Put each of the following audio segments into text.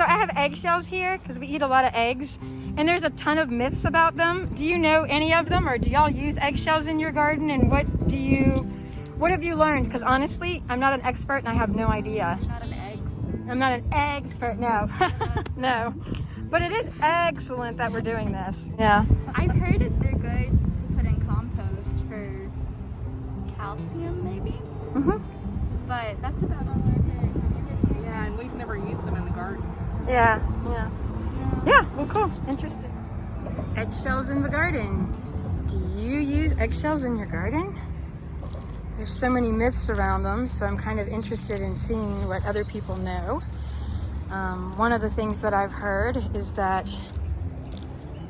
I have eggshells here because we eat a lot of eggs, and there's a ton of myths about them. Do you know any of them, or do y'all use eggshells in your garden? And what have you learned? Because honestly, I'm not an expert and I have no idea. Not an eggs. I'm not an expert, no. No. But it is excellent that we're doing this. Yeah. I've heard that they're good to put in compost for calcium, maybe. Mm-hmm. But that's about all I've heard. Yeah, and we've never used them in the garden. Yeah, yeah. Yeah, well, cool. Interesting. Eggshells in the garden. Do you use eggshells in your garden? There's so many myths around them, so I'm kind of interested in seeing what other people know. One of the things that I've heard is that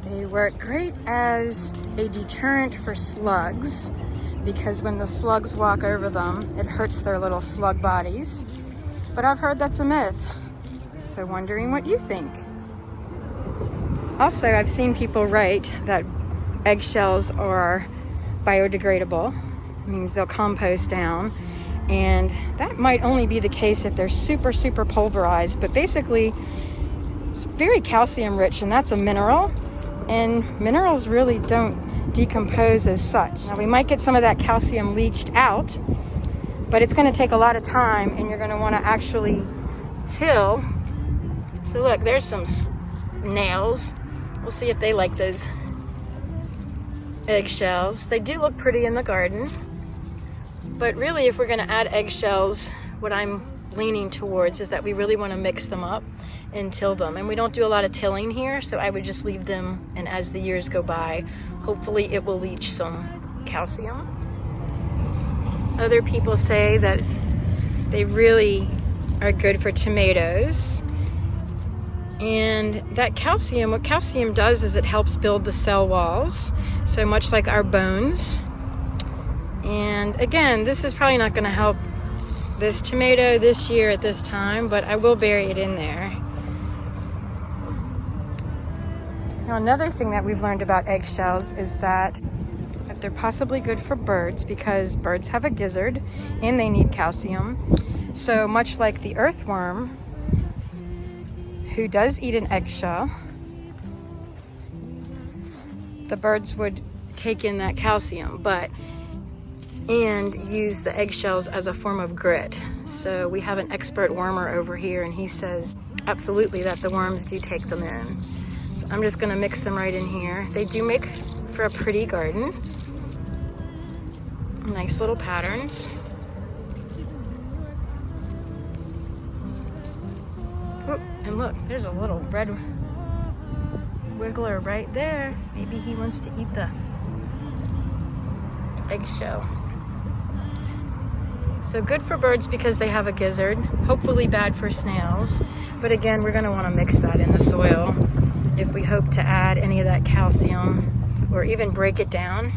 they work great as a deterrent for slugs, because when the slugs walk over them, it hurts their little slug bodies. But I've heard that's a myth, so wondering what you think. Also, I've seen people write that eggshells are biodegradable, means they'll compost down, and that might only be the case if they're super, super pulverized, but basically it's very calcium rich, and that's a mineral, and minerals really don't decompose as such. Now, we might get some of that calcium leached out, but it's going to take a lot of time, and you're going to want to actually till. So look, there's some nails. We'll see if they like those eggshells. They do look pretty in the garden, but really if we're going to add eggshells, what I'm leaning towards is that we really want to mix them up and till them. And we don't do a lot of tilling here, so I would just leave them, and as the years go by, hopefully it will leach some calcium. Other people say that they really are good for tomatoes. And that calcium, what calcium does is it helps build the cell walls, so much like our bones. And again, this is probably not going to help this tomato this year at this time, but I will bury it in there. Now, another thing that we've learned about eggshells is that they're possibly good for birds, because birds have a gizzard and they need calcium. So much like the earthworm, who does eat an eggshell, the birds would take in that calcium and use the eggshells as a form of grit. So we have an expert wormer over here, and he says absolutely that the worms do take them in. So I'm just gonna mix them right in here. They do make for a pretty garden. Nice little patterns. Oh, and look, there's a little red wiggler right there. Maybe he wants to eat the eggshell. So good for birds because they have a gizzard. Hopefully bad for snails. But again, we're gonna wanna mix that in the soil if we hope to add any of that calcium, or even break it down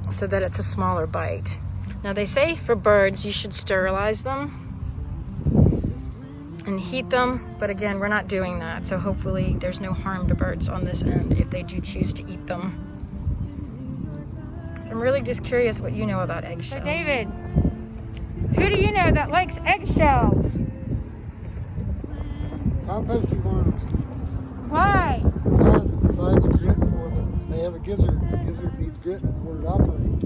so that it's a smaller bite. Now, they say for birds you should sterilize them and heat them, but again, we're not doing that, so hopefully there's no harm to birds on this end if they do choose to eat them. So I'm really just curious what you know about eggshells. So David, who do you know that likes eggshells? Composting worms. Why? Because it provides grit for them. They have a gizzard. The gizzard needs grit in order to operate.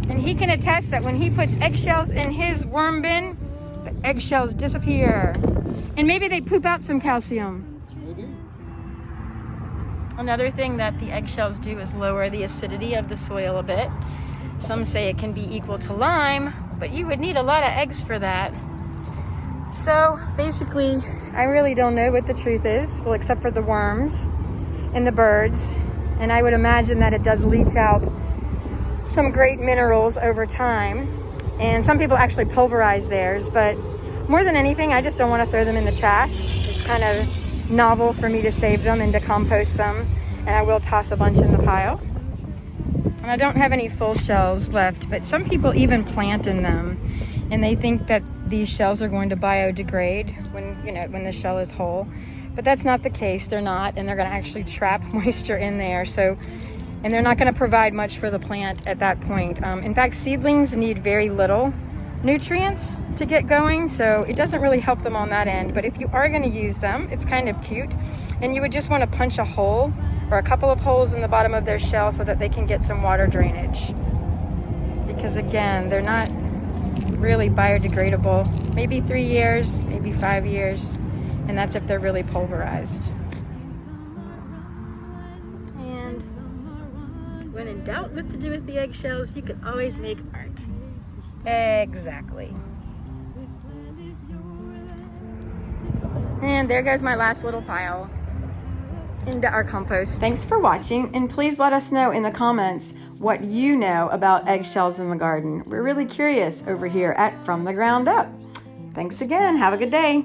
And he can attest that when he puts eggshells in his worm bin, the eggshells disappear. And maybe they poop out some calcium. Maybe. Another thing that the eggshells do is lower the acidity of the soil a bit. Some say it can be equal to lime, but you would need a lot of eggs for that. So basically, I really don't know what the truth is, well, except for the worms and the birds. And I would imagine that it does leach out some great minerals over time. And some people actually pulverize theirs, but more than anything, I just don't want to throw them in the trash. It's kind of novel for me to save them and to compost them, and I will toss a bunch in the pile. And I don't have any full shells left, but some people even plant in them, and they think that these shells are going to biodegrade when the shell is whole. But that's not the case. They're not, and they're going to actually trap moisture in there. And they're not going to provide much for the plant at that point. In fact, seedlings need very little nutrients to get going, so it doesn't really help them on that end. But if you are going to use them, it's kind of cute, and you would just want to punch a hole or a couple of holes in the bottom of their shell so that they can get some water drainage, because again, they're not really biodegradable. Maybe 3 years, maybe 5 years, and that's if they're really pulverized. And when in doubt what to do with the eggshells, you can always make art. Exactly. And there goes my last little pile into our compost. Thanks for watching, and please let us know in the comments what you know about eggshells in the garden. We're really curious over here at From the Ground Up. Thanks again. Have a good day.